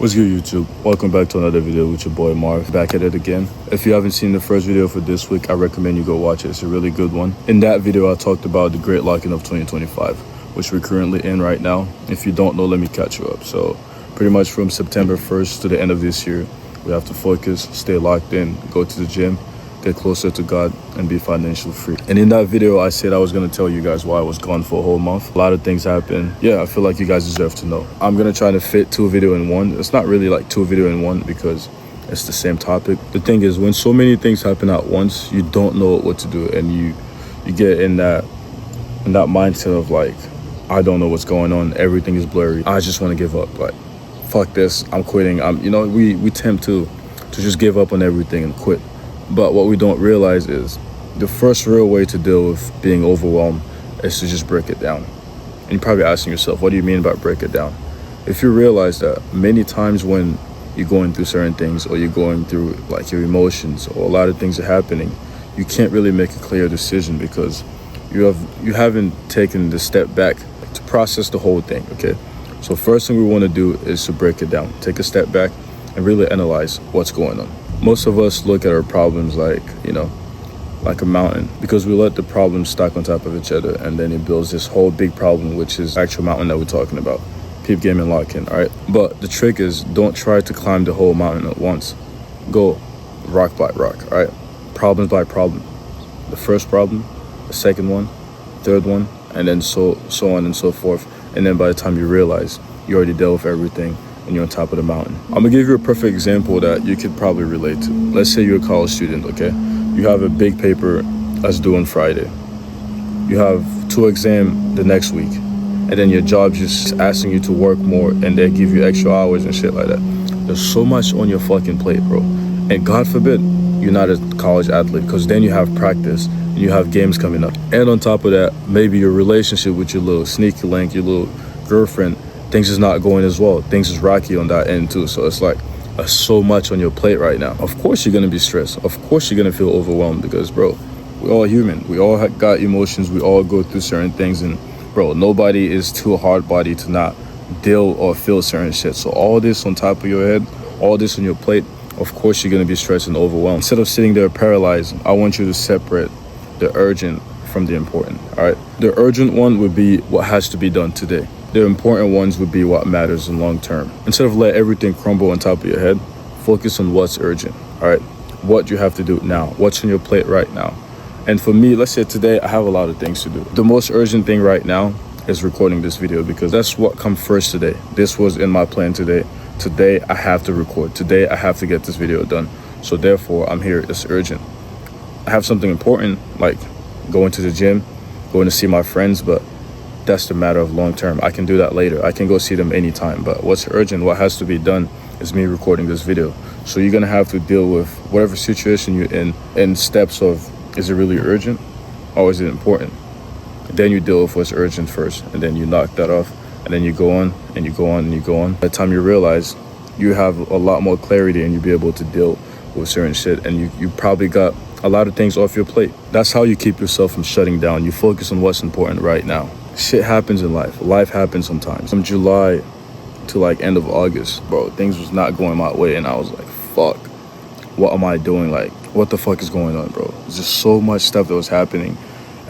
What's good, YouTube? Welcome back to another video with your boy Marv, back at it again. If you haven't seen the first video for this week, I recommend you go watch it. It's a really good one. In that video, I talked about the great lock-in of 2025, which we're currently in right now. If you don't know, let me catch you up. So pretty much from September 1st to the end of this year, we have to focus, stay locked in, go to the gym, get closer to God, and be financially free. And in that video, I said I was gonna tell you guys why I was gone for a whole month. A lot of things happened. Yeah, I feel like you guys deserve to know. I'm gonna try to fit two video in one. It's not really like two video in one because it's the same topic. The thing is, when so many things happen at once, you don't know what to do, and you get in that mindset of like, I don't know what's going on. Everything is blurry. I just want to give up. Like, fuck this. I'm quitting. We tend to just give up on everything and quit. But what we don't realize is the first real way to deal with being overwhelmed is to just break it down. And you're probably asking yourself, what do you mean by break it down? If you realize that many times when you're going through certain things, or you're going through like your emotions, or a lot of things are happening, you can't really make a clear decision because you haven't taken the step back to process the whole thing. Okay, so first thing we want to do is to break it down, take a step back and really analyze what's going on. Most of us look at our problems like a mountain, because we let the problems stack on top of each other, and then it builds this whole big problem, which is the actual mountain that we're talking about. Peep game and lock in, all right? But the trick is, don't try to climb the whole mountain at once. Go rock by rock, all right? Problems by problem. The first problem, the second one, third one, and then so on and so forth. And then by the time you realize, you already dealt with everything and you're on top of the mountain. I'm gonna give you a perfect example that you could probably relate to. Let's say you're a college student, okay? You have a big paper that's due on Friday. You have 2 exams the next week, and then your job just asking you to work more, and they give you extra hours and shit like that. There's so much on your fucking plate, bro. And God forbid you're not a college athlete, because then you have practice and you have games coming up. And on top of that, maybe your relationship with your little sneaky link, your little girlfriend, things is not going as well. Things is rocky on that end too. So it's like so much on your plate right now. Of course you're gonna be stressed. Of course you're gonna feel overwhelmed, because bro, we're all human. We all got emotions. We all go through certain things, and bro, nobody is too hard-bodied to not deal or feel certain shit. So all this on top of your head, all this on your plate, of course you're gonna be stressed and overwhelmed. Instead of sitting there paralyzed, I want you to separate the urgent from the important, all right? The urgent one would be what has to be done today. The important ones would be what matters in long term. Instead of let everything crumble on top of your head, focus on what's urgent, all right? What you have to do now, what's on your plate right now. And for me, let's say today, I have a lot of things to do. The most urgent thing right now is recording this video, because that's what comes first today. This was in my plan today. Today, I have to record. Today, I have to get this video done. So therefore, I'm here, it's urgent. I have something important, like going to the gym, going to see my friends, but that's the matter of long term. I can do that later. I can go see them anytime. But what's urgent, what has to be done, is me recording this video. So you're gonna have to deal with whatever situation you're in steps of, is it really urgent or is it important? Then you deal with what's urgent first, and then you knock that off, and then you go on and you go on and you go on. By the time you realize, you have a lot more clarity and you'll be able to deal with certain shit, and you probably got a lot of things off your plate. That's how you keep yourself from shutting down. You focus on what's important right now. Shit happens in life. Life happens sometimes. From July to like end of August, bro, things was not going my way, and I was like, fuck, what am I doing? Like, what the fuck is going on, bro? There's just so much stuff that was happening,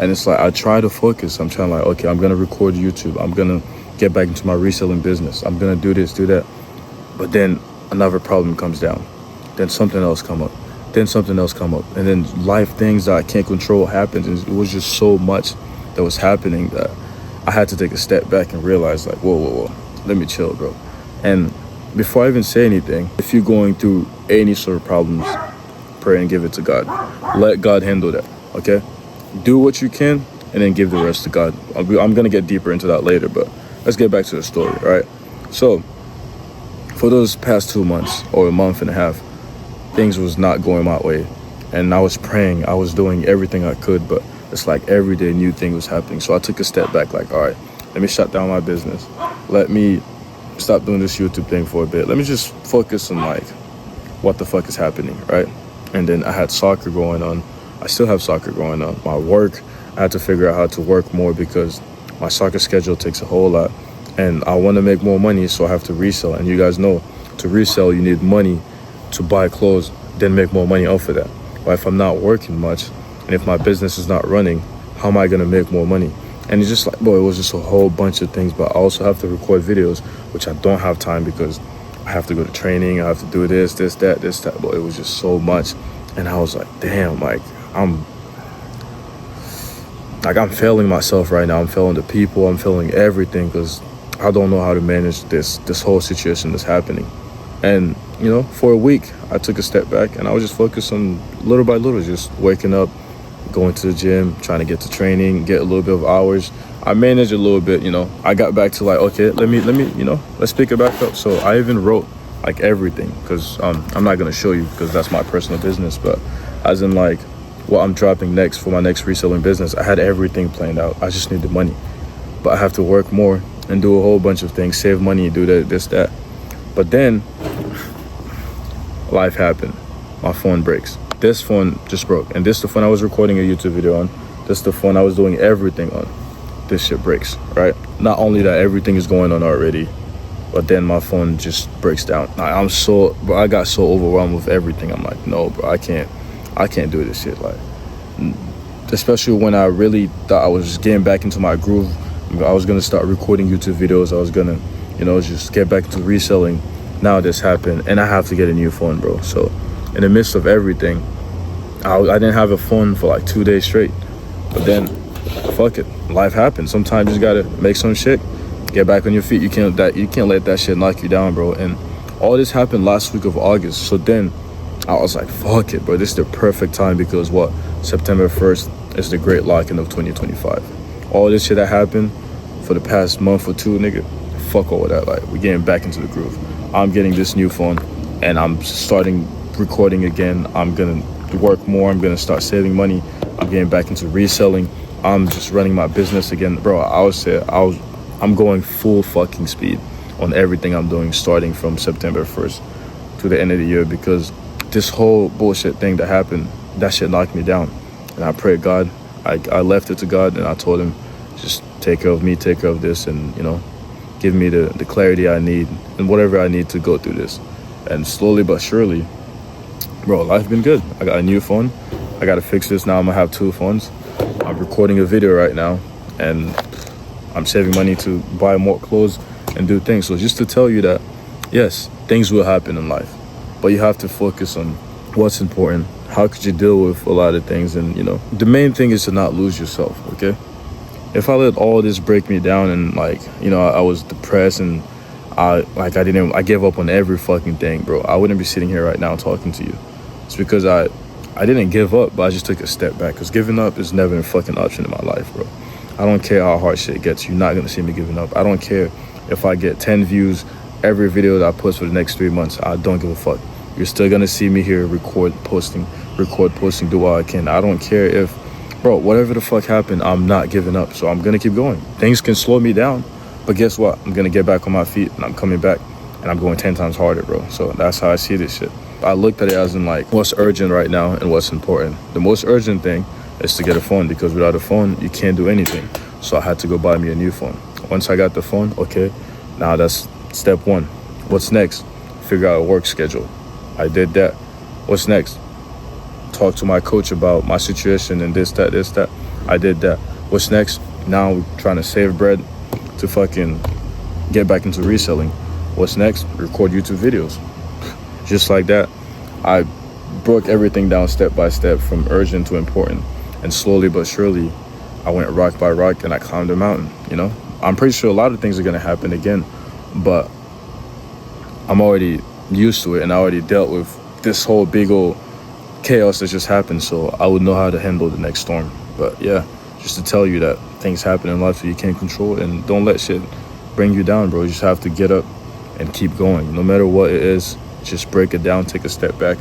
and it's like I try to focus. I'm trying like, okay, I'm gonna record YouTube. I'm gonna get back into my reselling business. I'm gonna do this, do that. But then another problem comes down. Then something else come up. Then something else come up, and then life things that I can't control happens, and it was just so much that was happening that I had to take a step back and realize like, whoa, let me chill, bro. And before I even say anything, if you're going through any sort of problems, pray and give it to God. Let God handle that, okay? Do what you can and then give the rest to God. I'm gonna get deeper into that later, but let's get back to the story, all right? So for those past 2 months or a month and a half, things was not going my way. And I was praying, I was doing everything I could, but it's like every day new thing was happening. So I took a step back, like, all right, let me shut down my business. Let me stop doing this YouTube thing for a bit. Let me just focus on like what the fuck is happening, right? And then I had soccer going on. I still have soccer going on. My work, I had to figure out how to work more, because my soccer schedule takes a whole lot, and I want to make more money, so I have to resell. And you guys know to resell, you need money to buy clothes, then make more money off of that. But if I'm not working much, and if my business is not running, how am I gonna make more money? And it's just like, bro, it was just a whole bunch of things. But I also have to record videos, which I don't have time because I have to go to training, I have to do this, that. But it was just so much. And I was like, damn, like I'm failing myself right now. I'm failing the people, I'm failing everything because I don't know how to manage this whole situation that's happening. And, you know, for a week, I took a step back and I was just focused on little by little, just waking up, going to the gym, trying to get to training, get a little bit of hours. I managed a little bit, you know. I got back to like, okay, let me, you know, let's pick it back up. So I even wrote like everything because I'm not going to show you because that's my personal business. But as in like what I'm dropping next for my next reselling business, I had everything planned out. I just need the money. But I have to work more and do a whole bunch of things, save money, do that, this, that. But then life happened. My phone breaks. This phone just broke. And this is the phone I was recording a YouTube video on. This is the phone I was doing everything on. This shit breaks, right? Not only that everything is going on already, but then my phone just breaks down. I got so overwhelmed with everything. I'm like, no, bro, I can't do this shit. Like, especially when I really thought I was just getting back into my groove. I was gonna start recording YouTube videos. I was gonna, you know, just get back into reselling. Now this happened, and I have to get a new phone, bro. So, in the midst of everything, I didn't have a phone for like 2 days straight. But then, fuck it, life happens. Sometimes you just gotta make some shit, get back on your feet. You can't let that shit knock you down, bro. And all this happened last week of August. So then, I was like, fuck it, bro. This is the perfect time because what? September 1st is the great lock-in of 2025. All this shit that happened for the past month or two, nigga, fuck all of that. Like, we're getting back into the groove. I'm getting this new phone and I'm starting recording again. I'm gonna work more. I'm gonna start saving money. I'm getting back into reselling. I'm just running my business again. Bro, I'm going full fucking speed on everything I'm doing starting from September 1st to the end of the year because this whole bullshit thing that happened, that shit knocked me down. And I prayed God. I left it to God and I told him, just take care of me, take care of this, and, you know, give me the clarity I need and whatever I need to go through this. And slowly but surely, bro, life been good. I got a new phone. I got to fix this now. I'm going to have 2 phones. I'm recording a video right now and I'm saving money to buy more clothes and do things. So just to tell you that, yes, things will happen in life, but you have to focus on what's important. How could you deal with a lot of things? And, you know, the main thing is to not lose yourself, okay? If I let all this break me down and, like, you know, I was depressed and I gave up on every fucking thing, bro, I wouldn't be sitting here right now talking to you. It's because I didn't give up, but I just took a step back because giving up is never a fucking option in my life, bro. I don't care how hard shit gets. You're not going to see me giving up. I don't care if I get 10 views every video that I post for the next 3 months. I don't give a fuck. You're still going to see me here record, posting, do all I can. I don't care if, bro, whatever the fuck happened, I'm not giving up. So I'm going to keep going. Things can slow me down, but guess what? I'm going to get back on my feet and I'm coming back and I'm going 10 times harder, bro. So that's how I see this shit. I looked at it as in like what's urgent right now and what's important. The most urgent thing is to get a phone because without a phone, you can't do anything. So I had to go buy me a new phone. Once I got the phone, okay, now that's step 1. What's next? Figure out a work schedule. I did that. What's next? Talk to my coach about my situation and this, that. I did that. What's next? Now we're trying to save bread to fucking get back into reselling. What's next? Record YouTube videos. Just like that, I broke everything down step by step from urgent to important. And slowly but surely, I went rock by rock and I climbed a mountain, you know? I'm pretty sure a lot of things are gonna happen again, but I'm already used to it and I already dealt with this whole big old chaos that just happened, so I would know how to handle the next storm. But yeah, just to tell you that things happen in life that you can't control, and don't let shit bring you down, bro. You just have to get up and keep going. No matter what it is, just break it down, take a step back,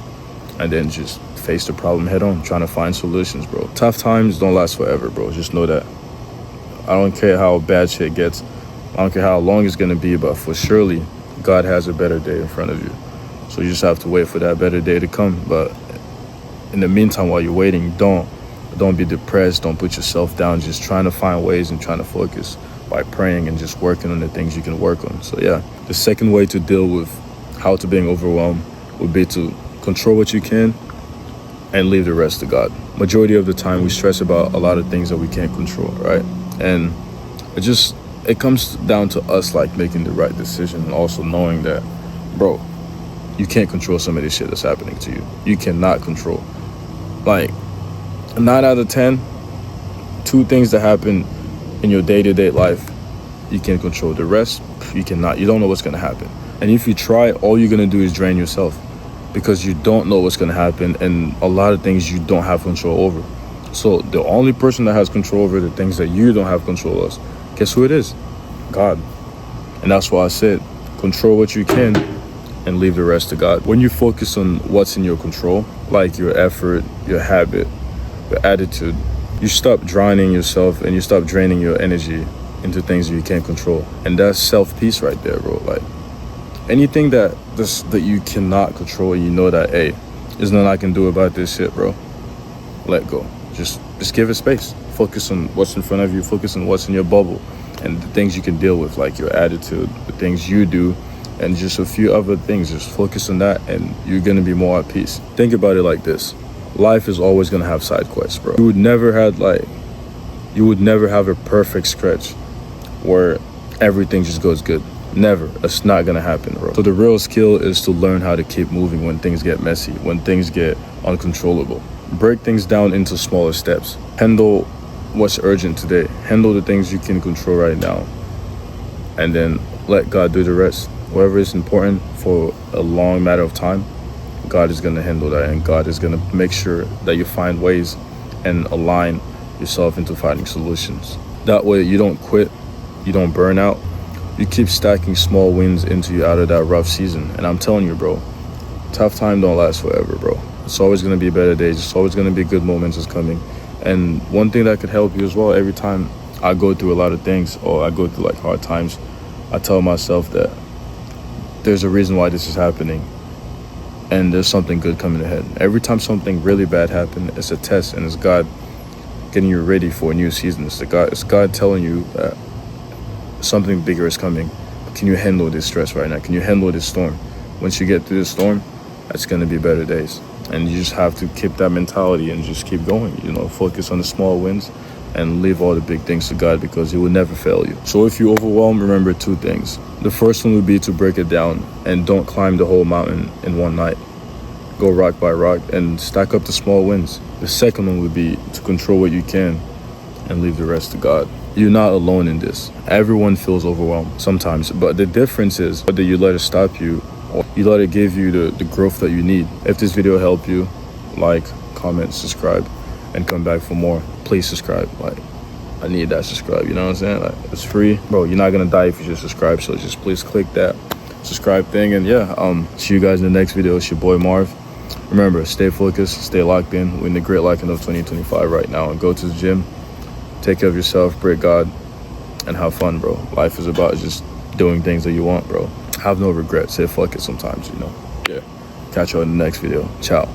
and then just face the problem head on, trying to find solutions, bro. Tough times don't last forever, bro. Just know that. I don't care how bad shit gets. I don't care how long it's gonna be, but for surely, God has a better day in front of you. So you just have to wait for that better day to come. But in the meantime, while you're waiting, don't be depressed. Don't put yourself down. Just trying to find ways and trying to focus by praying and just working on the things you can work on. So yeah, the second way to deal with how to being overwhelmed would be to control what you can and leave the rest to God. Majority of the time we stress about a lot of things that we can't control, right? And it comes down to us like making the right decision and also knowing that, bro, you can't control some of this shit that's happening to you. You cannot control. Like 9 out of 10, 2 things that happen in your day-to-day life, you can control. The rest, you cannot. You don't know what's gonna happen. And if you try, all you're gonna do is drain yourself because you don't know what's gonna happen, and a lot of things you don't have control over. So the only person that has control over the things that you don't have control of, guess who it is? God. And that's why I said, control what you can and leave the rest to God. When you focus on what's in your control, like your effort, your habit, your attitude, you stop drowning yourself and you stop draining your energy into things you can't control. And that's self-peace right there, bro. Like anything that you cannot control, you know that, hey, there's nothing I can do about this shit, bro. Let go. Just give it space. Focus on what's in front of you. Focus on what's in your bubble and the things you can deal with, like your attitude, the things you do, and just a few other things. Just focus on that and you're gonna be more at peace. Think about it like this. Life is always gonna have side quests, bro. You would never have a perfect stretch where everything just goes good. Never. It's not gonna happen, bro. So the real skill is to learn how to keep moving when things get messy, when things get uncontrollable. Break things down into smaller steps. Handle what's urgent today. Handle the things you can control right now. And then let God do the rest. Whatever is important for a long matter of time, God is going to handle that, and God is going to make sure that you find ways and align yourself into finding solutions. That way you don't quit, you don't burn out, you keep stacking small wins into you out of that rough season. And I'm telling you, bro, tough time don't last forever, bro. It's always going to be better days. It's always going to be good moments is coming. And one thing that could help you as well, every time I go through a lot of things or I go through like hard times, I tell myself that there's a reason why this is happening. And there's something good coming ahead. Every time something really bad happens, it's a test, and it's God getting you ready for a new season. It's God telling you that something bigger is coming. Can you handle this stress right now? Can you handle this storm? Once you get through the storm, it's gonna be better days. And you just have to keep that mentality and just keep going. Focus on the small wins and leave all the big things to God, because He will never fail you. So if you overwhelm, remember 2 things. The first one would be to break it down and don't climb the whole mountain in one night. Go rock by rock and stack up the small wins. The second one would be to control what you can and leave the rest to God. You're not alone in this. Everyone feels overwhelmed sometimes, but the difference is whether you let it stop you or you let it give you the growth that you need. If this video helped you, like, comment, subscribe, and come back for more. Please subscribe. Like, I need that subscribe, you know what I'm saying? Like, it's free. Bro, you're not gonna die if you just subscribe, so just please click that subscribe thing. And yeah, see you guys in the next video. It's your boy Marv. Remember, stay focused, stay locked in. We're in the great liking of 2025 right now. And go to the gym, take care of yourself, pray God, and have fun, bro. Life is about just doing things that you want, bro. Have no regrets. Say fuck it sometimes, Yeah. Catch you in the next video. Ciao.